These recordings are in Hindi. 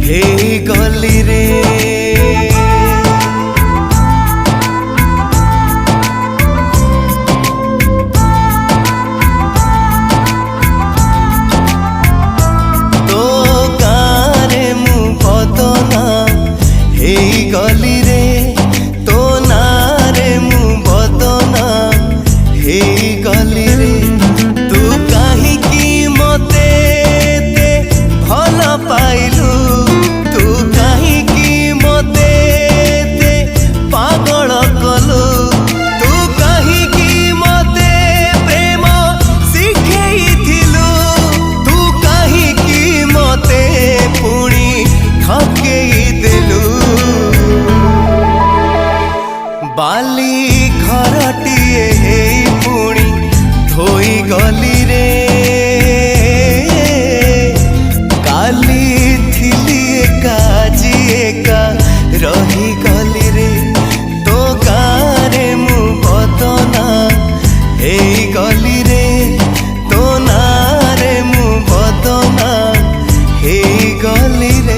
हे गली रे तो गारे मु बदना हे गली रे तो नारे मु बदना हे गली रे तू कहीं की मते भल पाइलु तू कहीं की मते पागल कलु तू कहीं की मते प्रेम शिखेइथिलु तू कहीं की मते पुणी ठकेई देलु बाली घरटिए हे पुणी धोई गली रे रही गली रे तो गारे मु बदना हे गली रे तो नारे मु बदना हे गली रे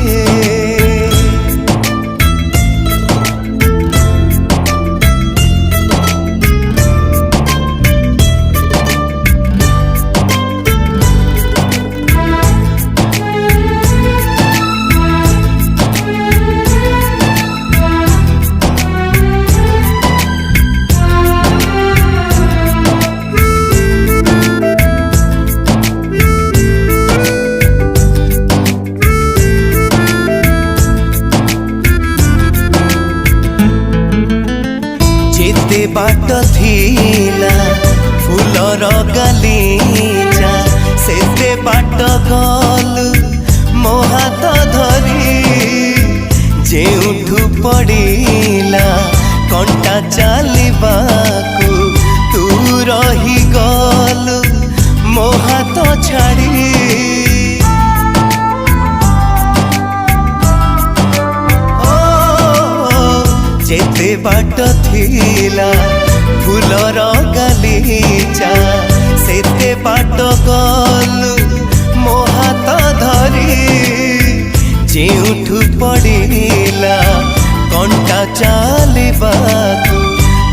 जेते बाट थिला फूलर गालीचा सेते बाट गलु मो हाथ धरी जेउठु पड़िला कंटा चालिबाकू तू रही गलु मो हाथ छाड़ी जेते बाट थिला फूलर गालीचा सेते बाट गलु मो हाथ धरी जेउठु पड़िला कंटा चालिबाकू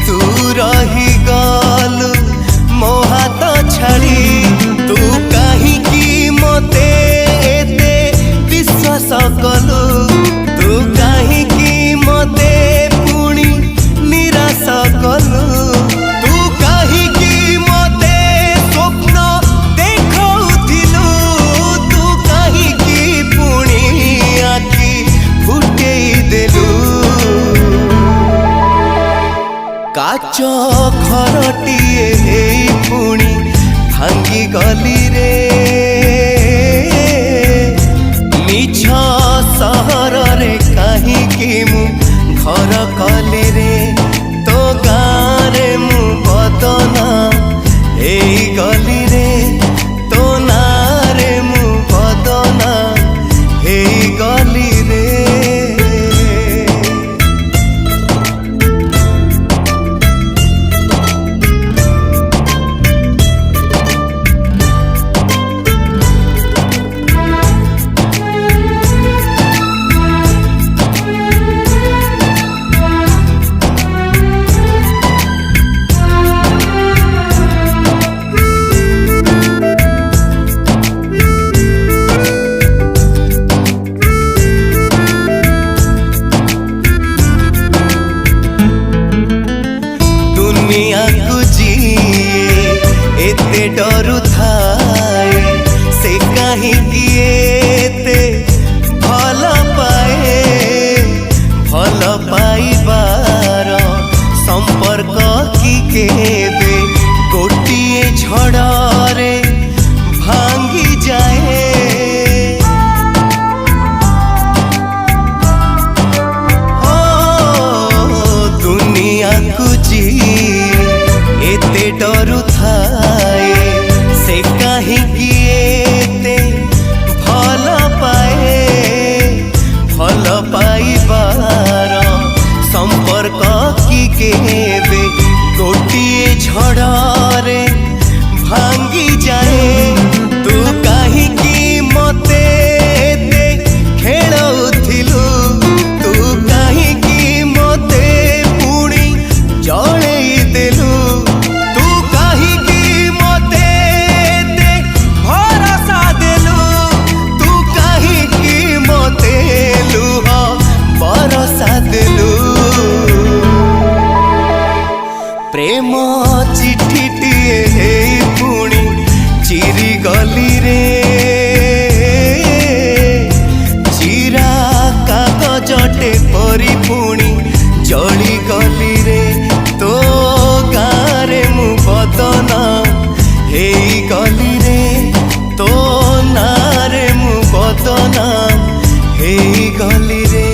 तू रही गलु मो हाथ छाड़ी तू कहीं की मते एते विश्वास कलु तू कहीं की मते निराश कलु तू कहीं की मते स्वप्न देखौथिलु तू कहीं की पुणी आखि फुटेई देलु काच घरटिए हे पुणी भांगी गली रे मिछ सहर रे कहीं की मु घर कली रे तो गारे मु बदना हे गली रे तो नारे मु बदना हे गली रे दुनिया को जीए एते डरू थाए से कहीं किए भल पाइबार संपर्क की केबे गोटिए झड़े भांगी जाए दुनिया को एते डरू थाए से कहीं किए भल पाइबार संपर्क की केबे गोटिए झड़े भांगी जाए तू कहीं की मते खेल झीलटे परी पुणी जली गली रे तो गारे मु बदनाम हेई गली रे तो नारे मु बदनाम हेई गली रे।